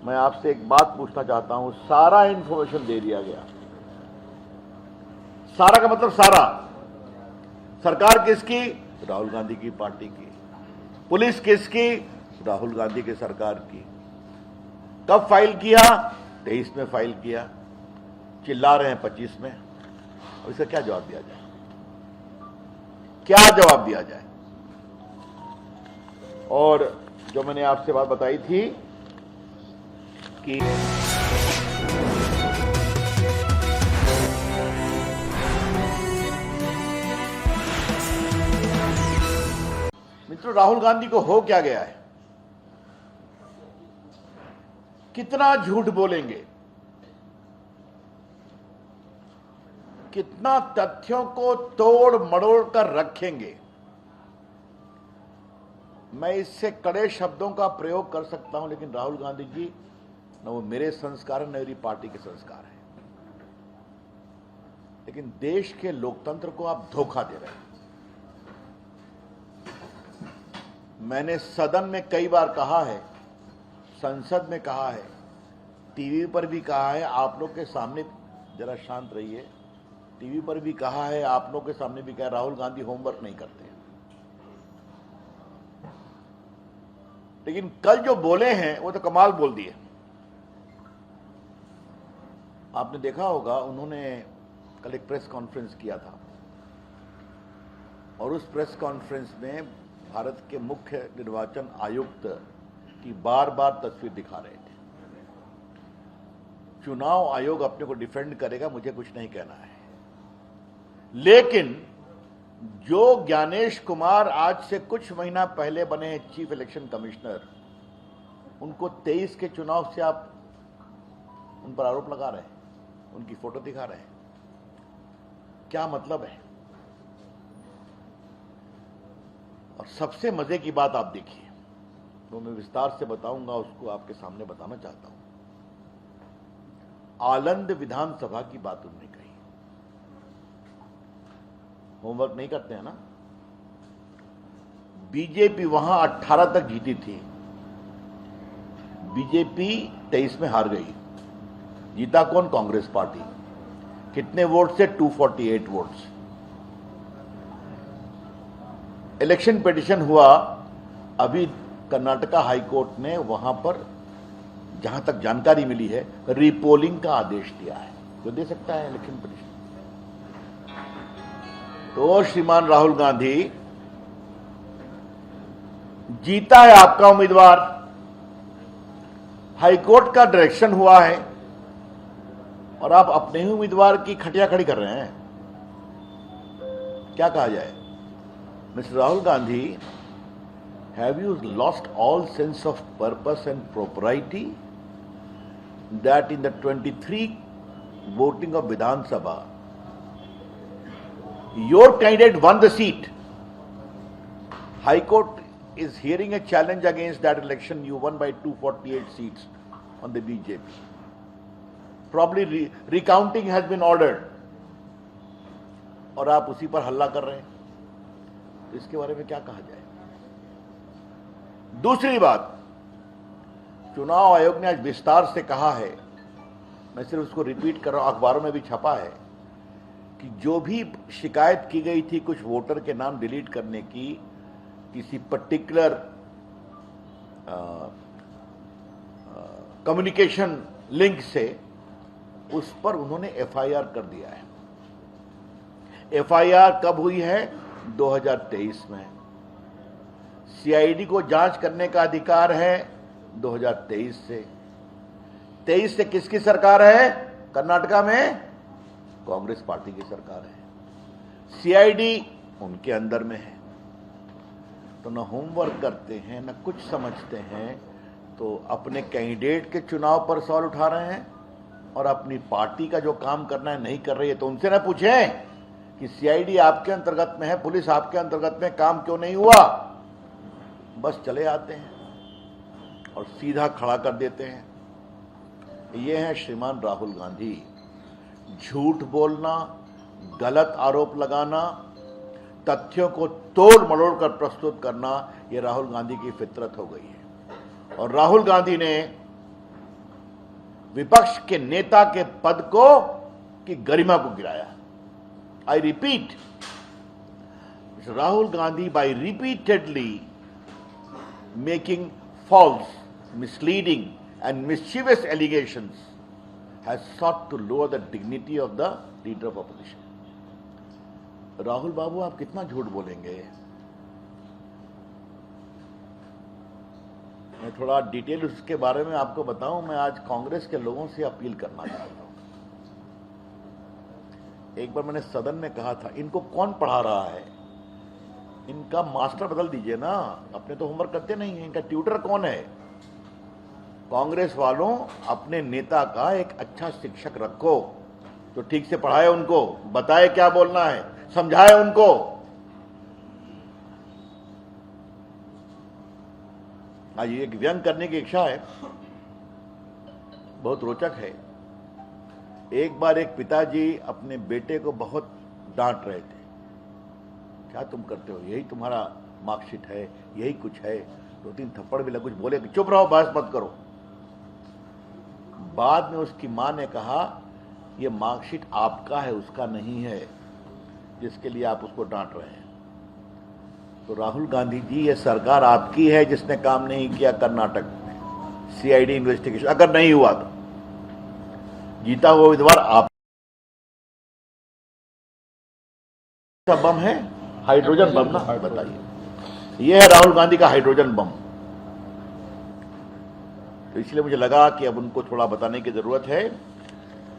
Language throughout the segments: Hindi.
मैं आपसे एक बात पूछना चाहता हूं। सारा इंफॉर्मेशन दे दिया गया, सारा का मतलब सारा। सरकार किसकी? राहुल गांधी की पार्टी की। पुलिस किसकी? राहुल गांधी के सरकार की। कब फाइल किया? 23 में फाइल किया। चिल्ला रहे हैं 25 में। और इसका क्या जवाब दिया जाए? क्या जवाब दिया जाए? और जो मैंने आपसे बात बताई थी कि मित्रों, राहुल गांधी को हो क्या गया है? कितना झूठ बोलेंगे, कितना तथ्यों को तोड़ मड़ोड़ कर रखेंगे। मैं इससे कड़े शब्दों का प्रयोग कर सकता हूं, लेकिन राहुल गांधी जी न वो मेरे संस्कार है न मेरी पार्टी के संस्कार है। लेकिन देश के लोकतंत्र को आप धोखा दे रहे हैं। मैंने सदन में कई बार कहा है, संसद में कहा है, टीवी पर भी कहा है, आप लोग के सामने, जरा शांत रहिए, टीवी पर भी कहा है, आप लोग के सामने भी कहा, राहुल गांधी होमवर्क नहीं करते। लेकिन कल जो बोले हैं वो तो कमाल बोल दिए। आपने देखा होगा, उन्होंने कल एक प्रेस कॉन्फ्रेंस किया था और उस प्रेस कॉन्फ्रेंस में भारत के मुख्य निर्वाचन आयुक्त की बार बार तस्वीर दिखा रहे थे। चुनाव आयोग अपने को डिफेंड करेगा, मुझे कुछ नहीं कहना है, लेकिन जो ज्ञानेश कुमार आज से कुछ महीना पहले बने हैं चीफ इलेक्शन कमिश्नर, उनको 23 के चुनाव से आप उन पर आरोप लगा रहे हैं, उनकी फोटो दिखा रहे हैं। क्या मतलब है? और सबसे मजे की बात आप देखिए, वो मैं विस्तार से बताऊंगा, उसको आपके सामने बताना चाहता हूं। आलंद विधानसभा की बात उन्होंने कही। होमवर्क नहीं करते हैं ना? बीजेपी वहां 18 तक जीती थी, बीजेपी 23 में हार गई। जीता कौन? कांग्रेस पार्टी। कितने वोट से? 248 वोट्स। इलेक्शन पिटीशन हुआ, अभी कर्नाटका हाईकोर्ट ने वहां पर, जहां तक जानकारी मिली है, रीपोलिंग का आदेश दिया है। जो दे सकता है इलेक्शन पिटीशन। तो श्रीमान राहुल गांधी, जीता है आपका उम्मीदवार, हाईकोर्ट का डायरेक्शन हुआ है, और आप अपने ही उम्मीदवार की खटिया खड़ी कर रहे हैं। क्या कहा जाए? Mister Rahul Gandhi, have you lost all sense of purpose and propriety that in the 23 voting of Vidhan Sabha, your candidate won the seat. High Court is hearing a challenge against that election. You won by 248 seats on the BJP. Probably recounting has been ordered. और आप उसी पर हल्ला कर रहे हैं, तो इसके बारे में क्या कहा जाए? दूसरी बात, चुनाव आयोग ने आज विस्तार से कहा है, मैं सिर्फ उसको रिपीट कर रहा हूं, अखबारों में भी छपा है, कि जो भी शिकायत की गई थी कुछ वोटर के नाम डिलीट करने की, किसी पर्टिकुलर कम्युनिकेशन लिंक से, उस पर उन्होंने एफआईआर कर दिया है। एफआईआर कब हुई है? 2023 में। सीआईडी को जांच करने का अधिकार है 2023 से। 23 से किसकी सरकार है? कर्नाटका में कांग्रेस पार्टी की सरकार है। सीआईडी उनके अंदर में है। तो न होमवर्क करते हैं, न कुछ समझते हैं, तो अपने कैंडिडेट के चुनाव पर सवाल उठा रहे हैं, और अपनी पार्टी का जो काम करना है नहीं कर रही है। तो उनसे न पूछें कि सीआईडी आपके अंतर्गत में है, पुलिस आपके अंतर्गत में, काम क्यों नहीं हुआ? बस चले आते हैं और सीधा खड़ा कर देते हैं। ये है श्रीमान राहुल गांधी। झूठ बोलना, गलत आरोप लगाना, तथ्यों को तोड़ मड़ोड़ कर प्रस्तुत करना, यह राहुल गांधी की फितरत हो गई है। और राहुल गांधी ने विपक्ष के नेता के पद को की गरिमा को गिराया। I repeat, Rahul Gandhi by repeatedly making false, misleading and mischievous allegations has sought to lower the dignity of the leader of opposition. Rahul बाबू, आप कितना झूठ बोलेंगे? मैं थोड़ा डिटेल उसके बारे में आपको बताऊं। मैं आज कांग्रेस के लोगों से अपील करना चाहता हूं। एक बार मैंने सदन में कहा था, इनको कौन पढ़ा रहा है? इनका मास्टर बदल दीजिए ना, अपने तो होमवर्क करते नहीं है। इनका ट्यूटर कौन है? कांग्रेस वालों, अपने नेता का एक अच्छा शिक्षक रखो तो ठीक से पढ़ाए, उनको बताए क्या बोलना है, समझाए उनको। आज एक व्यंग करने की इच्छा है, बहुत रोचक है। एक बार एक पिताजी अपने बेटे को बहुत डांट रहे थे, क्या तुम करते हो, यही तुम्हारा मार्कशीट है, यही कुछ है। 2-3 थप्पड़ भी लगे, कुछ बोले, चुप रहो, बहस मत करो। बाद में उसकी मां ने कहा, यह मार्कशीट आपका है, उसका नहीं है, जिसके लिए आप उसको डांट रहे हैं। तो राहुल गांधी जी, ये सरकार आपकी है जिसने काम नहीं किया कर्नाटक में सीआईडी इन्वेस्टिगेशन। अगर नहीं हुआ तो जीता हुआ उम्मीदवार आप। बम है हाइड्रोजन बम ना, बताइए। यह है राहुल गांधी का हाइड्रोजन बम। तो इसलिए मुझे लगा कि अब उनको थोड़ा बताने की जरूरत है।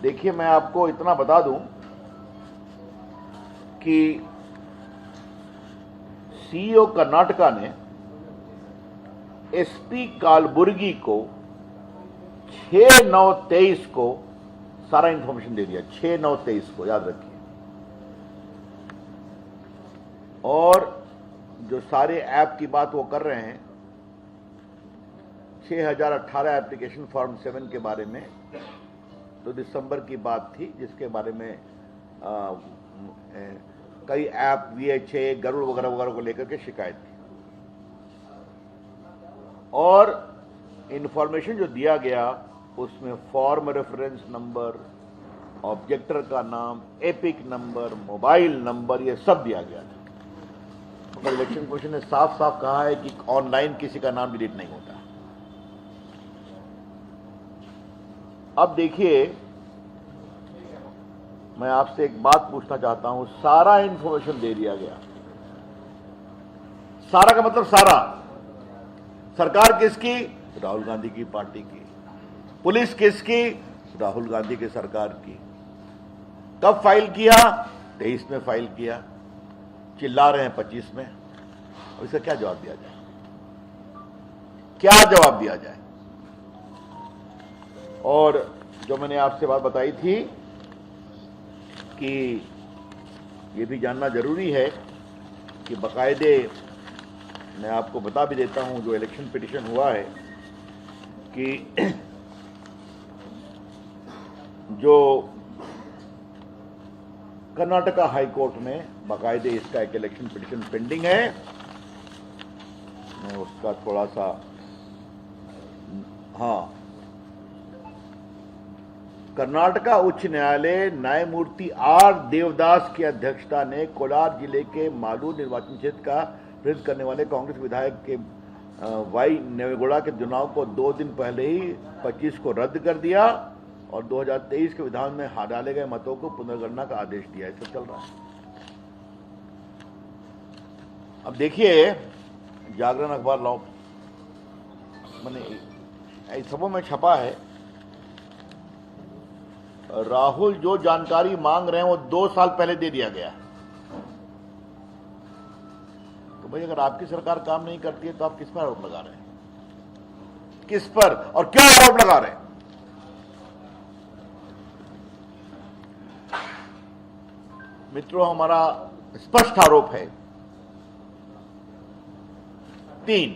देखिए, मैं आपको इतना बता दूं कि सीईओ कर्नाटका ने एसपी कालबुर्गी को 6/9/23 को सारा इंफॉर्मेशन दे दिया। 6/9/23 को, याद रखिए। और जो सारे ऐप की बात वो कर रहे हैं, 6018 एप्लीकेशन फॉर्म 7 के बारे में तो दिसंबर की बात थी, जिसके बारे में कई ऐप VHA, गरुड़ वगैरह वगैरह को लेकर के शिकायत थी। और इंफॉर्मेशन जो दिया गया उसमें फॉर्म रेफरेंस नंबर, ऑब्जेक्टर का नाम, एपिक नंबर, मोबाइल नंबर, ये सब दिया गया था। मगर इलेक्शन कमीशन ने साफ साफ कहा है कि ऑनलाइन किसी का नाम डिलीट नहीं होता। अब देखिए, मैं आपसे एक बात पूछना चाहता हूं। सारा इंफॉर्मेशन दे दिया गया, सारा का मतलब सारा। सरकार किसकी? राहुल गांधी की पार्टी की। पुलिस किसकी? राहुल गांधी की सरकार की। कब फाइल किया? 23 में फाइल किया। चिल्ला रहे हैं 25 में। अब इसका क्या जवाब दिया जाए? क्या जवाब दिया जाए? और जो मैंने आपसे बात बताई थी कि ये भी जानना जरूरी है कि बाकायदे, मैं आपको बता भी देता हूं, जो इलेक्शन पिटीशन हुआ है कि जो कर्नाटका हाई कोर्ट में बाकायदे इसका एक इलेक्शन पिटीशन पेंडिंग है। मैं उसका थोड़ा सा, हाँ, कर्नाटका उच्च न्यायालय न्यायमूर्ति आर देवदास की अध्यक्षता ने कोलार जिले के मालूर निर्वाचन क्षेत्र का प्रतिनिधित्व करने वाले कांग्रेस विधायक के वाई नेवेगौड़ा के चुनाव को 2 दिन पहले ही 25 को रद्द कर दिया और 2023 के विधान में डाले गए मतों को पुनर्गणना का आदेश दिया। ऐसा चल रहा है। अब देखिए, जागरण अखबार लाओ, मैंने सबों में छपा है, राहुल जो जानकारी मांग रहे हैं वो 2 साल पहले दे दिया गया। तो भाई, अगर आपकी सरकार काम नहीं करती है तो आप किस पर आरोप लगा रहे हैं? किस पर और क्यों आरोप लगा रहे हैं? मित्रों, हमारा स्पष्ट आरोप है 3,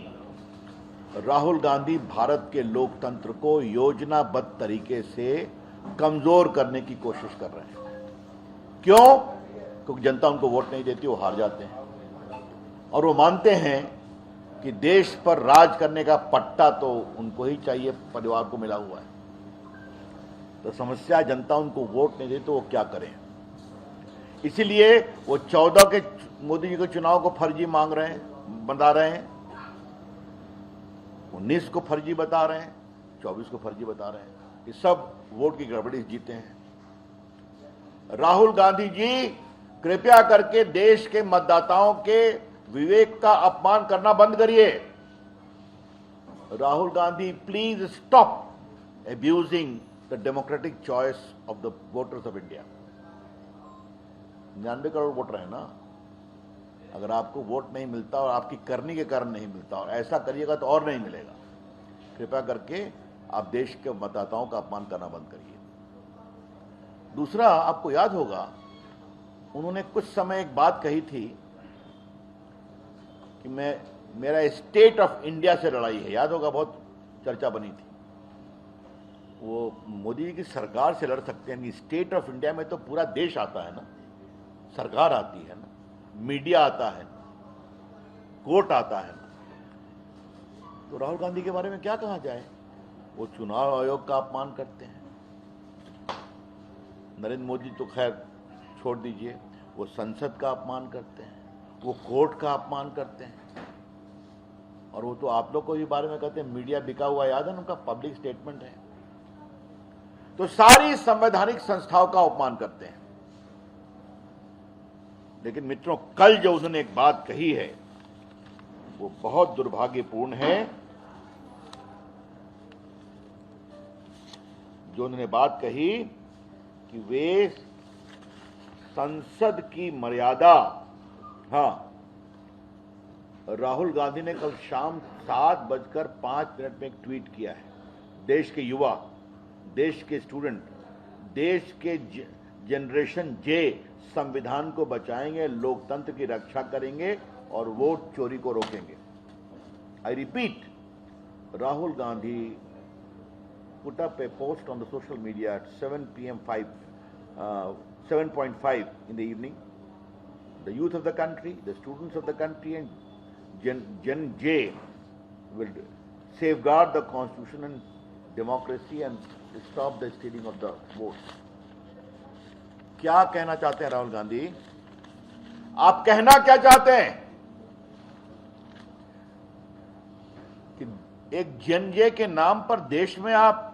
राहुल गांधी भारत के लोकतंत्र को योजनाबद्ध तरीके से कमजोर करने की कोशिश कर रहे हैं। क्यों? क्योंकि जनता उनको वोट नहीं देती, वो हार जाते हैं। और वो मानते हैं कि देश पर राज करने का पट्टा तो उनको ही चाहिए, परिवार को मिला हुआ है। तो समस्या जनता उनको वोट नहीं देती तो वो क्या करें। इसीलिए वो 14 के मोदी जी के चुनाव को फर्जी मांग रहे हैं, बता रहे हैं, 19 को फर्जी बता रहे हैं, 24 को फर्जी बता रहे हैं। ये सब वोट की गड़बड़ी जीते हैं। राहुल गांधी जी कृपया करके देश के मतदाताओं के विवेक का अपमान करना बंद करिए। Rahul Gandhi, please stop abusing the democratic choice of the voters of India. 99 crore voter है ना। अगर आपको वोट नहीं मिलता और आपकी करनी के कारण नहीं मिलता और ऐसा करिएगा तो और नहीं मिलेगा। कृपया करके आप देश के मतदाताओं का अपमान करना बंद करिए। दूसरा, आपको याद होगा उन्होंने कुछ समय एक बात कही थी कि मेरा स्टेट ऑफ इंडिया से लड़ाई है। याद होगा, बहुत चर्चा बनी थी। वो मोदी जी की सरकार से लड़ सकते हैं, स्टेट ऑफ इंडिया में तो पूरा देश आता है ना, सरकार आती है ना, मीडिया आता है, कोर्ट आता है ना। तो राहुल गांधी के बारे में क्या कहा जाए। वो चुनाव आयोग का अपमान करते हैं। नरेंद्र मोदी तो खैर छोड़ दीजिए, वो संसद का अपमान करते हैं, वो कोर्ट का अपमान करते हैं, और वो तो आप लोग को भी बारे में कहते हैं मीडिया बिका हुआ। याद है उनका पब्लिक स्टेटमेंट है। तो सारी संवैधानिक संस्थाओं का अपमान करते हैं। लेकिन मित्रों, कल जो उन्होंने एक बात कही है वो बहुत दुर्भाग्यपूर्ण है। जो उन्होंने बात कही कि वे संसद की मर्यादा, हाँ, राहुल गांधी ने कल शाम 7:05 में एक ट्वीट किया है। देश के युवा, देश के स्टूडेंट, देश के जनरेशन जे संविधान को बचाएंगे, लोकतंत्र की रक्षा करेंगे और वोट चोरी को रोकेंगे। आई repeat, Rahul Gandhi put up a post on the social media at 7:05 in the evening. The youth of the country, the students of the country, and Gen J will safeguard the constitution and democracy and stop the stealing of the votes. क्या कहना चाहते हैं राहुल गांधी? आप कहना क्या चाहते हैं? कि एक जन जे के नाम पर देश में आप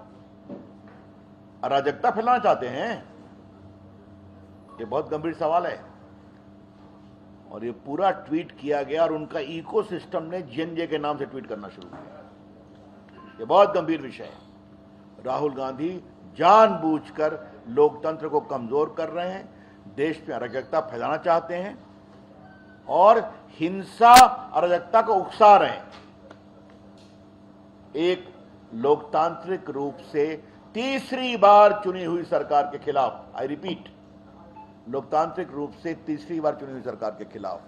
अराजकता फैलाना चाहते हैं? ये बहुत गंभीर सवाल है। और ये पूरा ट्वीट किया गया और उनका इकोसिस्टम ने जन जे के नाम से ट्वीट करना शुरू किया। ये बहुत गंभीर विषय है। राहुल गांधी जानबूझकर लोकतंत्र को कमजोर कर रहे हैं, देश में अराजकता फैलाना चाहते हैं और हिंसा अराजकता को उकसा रहे हैं। एक लोकतांत्रिक रूप से तीसरी बार चुनी हुई सरकार के खिलाफ, आई रिपीट, लोकतांत्रिक रूप से तीसरी बार चुनी हुई सरकार के खिलाफ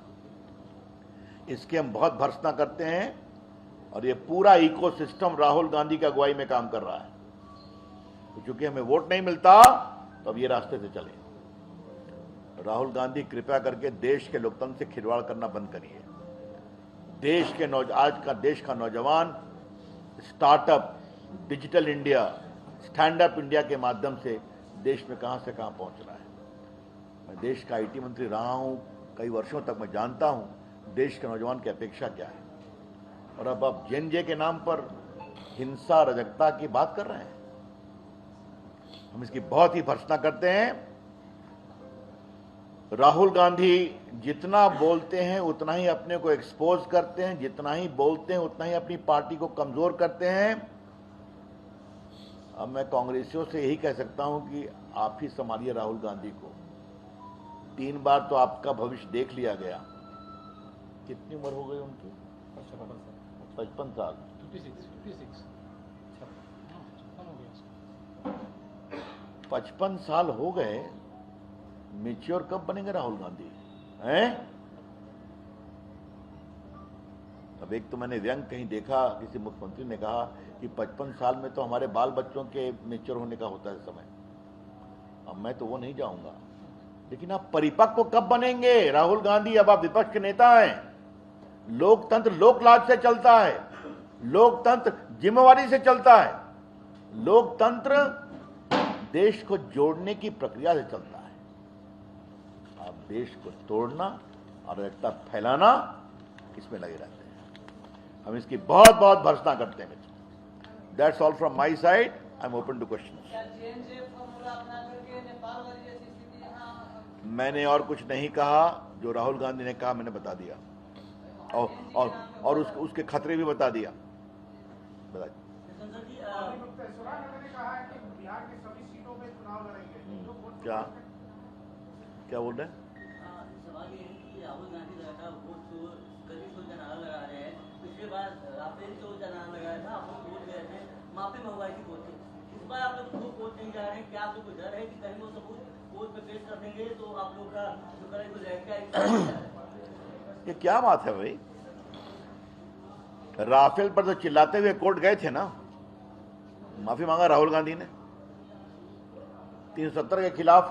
इसकी हम बहुत भर्त्सना करते हैं। और ये पूरा इकोसिस्टम राहुल गांधी की अगुवाई में काम कर रहा है। तो चूंकि हमें वोट नहीं मिलता तो अब ये रास्ते से चले। राहुल गांधी, कृपया करके देश के लोकतंत्र से खिलवाड़ करना बंद करिए। देश के आज का देश का नौजवान startup, digital India, stand up India के माध्यम से देश में कहां से कहां पहुंच रहा है। मैं देश का आईटी मंत्री रहा हूं कई वर्षों तक, मैं जानता हूं देश के नौजवान की अपेक्षा क्या है। और अब आप जन जे के नाम पर हिंसा, अराजकता की बात कर रहे हैं। हम इसकी बहुत ही भर्त्सना करते हैं। राहुल गांधी जितना बोलते हैं उतना ही अपने को एक्सपोज करते हैं, जितना ही बोलते हैं उतना ही अपनी पार्टी को कमजोर करते हैं। अब मैं कांग्रेसियों से यही कह सकता हूं कि आप ही संभालिए राहुल गांधी को। 3 बार तो आपका भविष्य देख लिया गया। कितनी उम्र हो गई उनकी? 55 साल। 55 साल हो गए। मैच्योर कब बनेंगे राहुल गांधी हैं? अब एक तो मैंने व्यंग कहीं देखा, किसी मुख्यमंत्री ने कहा कि 55 साल में तो हमारे बाल बच्चों के मैच्योर होने का होता है समय। अब मैं तो वो नहीं जाऊंगा। लेकिन आप परिपक्व कब बनेंगे राहुल गांधी? अब आप विपक्ष के नेता हैं। लोकतंत्र लोकलाज से चलता है, लोकतंत्र जिम्मेवारी से चलता है, लोकतंत्र देश को जोड़ने की प्रक्रिया से चलता है। आप देश को तोड़ना, अराजकता फैलाना, इसमें लगे रहते हैं। हम इसकी बहुत बहुत भर्त्सना करते हैं। That's all from my side. I am open to question. मैंने और कुछ नहीं कहा। जो राहुल गांधी ने कहा मैंने बता दिया, और उसके खतरे भी बता दिया। क्या क्या बोल रहे हैं? सवाल ये है कि राहुल गांधी लगातार वोट का नारा लगा रहे हैं। पिछली बार राफेल का नारा लगाया था, आप लोग वोट गए थे, माफी मंगवाई थी कोर्ट से। इस बार आप लोग वो कोर्ट नहीं जा रहे हैं, क्या आप लोग को डर है कि कहीं वो सबूत कोर्ट में पेश कर देंगे तो आप लोग का जो करे कुछ रहेगा? ये क्या बात है भाई? राफेल पर तो चिल्लाते हुए कोर्ट गए थे ना, माफी मांगा राहुल गांधी ने। 370 के खिलाफ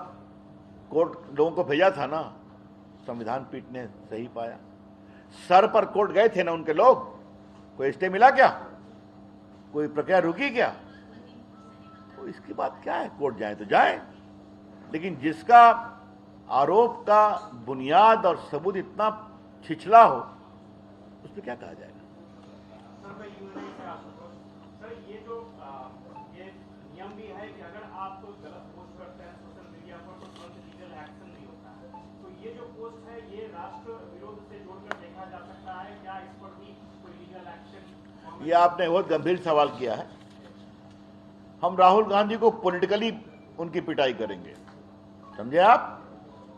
कोर्ट लोगों को भेजा था ना, संविधान पीठ ने सही पाया। सर पर कोर्ट गए थे ना उनके लोग। कोई स्टे मिला क्या? कोई प्रक्रिया रुकी क्या? तो इसकी बात क्या है? कोर्ट जाए तो जाए, लेकिन जिसका आरोप का बुनियाद और सबूत इतना छिछला हो, उस पर क्या कहा जाएगा? सर, ये जो ये नियम भी है कि अगर आप कोई गलत पोस्ट करते हैं सोशल मीडिया पर तो तुरंत लीगल एक्शन नहीं होता है। तो ये जो पोस्ट है ये राष्ट्र विरोध से जोड़कर देखा जा सकता है क्या? इस पर भी कोई लीगल एक्शन? ये आपने बहुत गंभीर सवाल किया है। हम राहुल गांधी को पॉलिटिकली उनकी पिटाई करेंगे, समझे आप?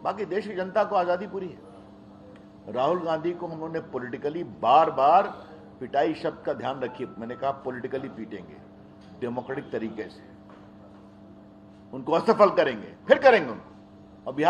बाकी देश की जनता को आजादी पूरी है। राहुल गांधी को हम लोगों ने पॉलिटिकली बार बार पिटाई शब्द का ध्यान रखिए, मैंने कहा पॉलिटिकली पीटेंगे, डेमोक्रेटिक तरीके से उनको असफल करेंगे, फिर करेंगे उनको। और बिहार में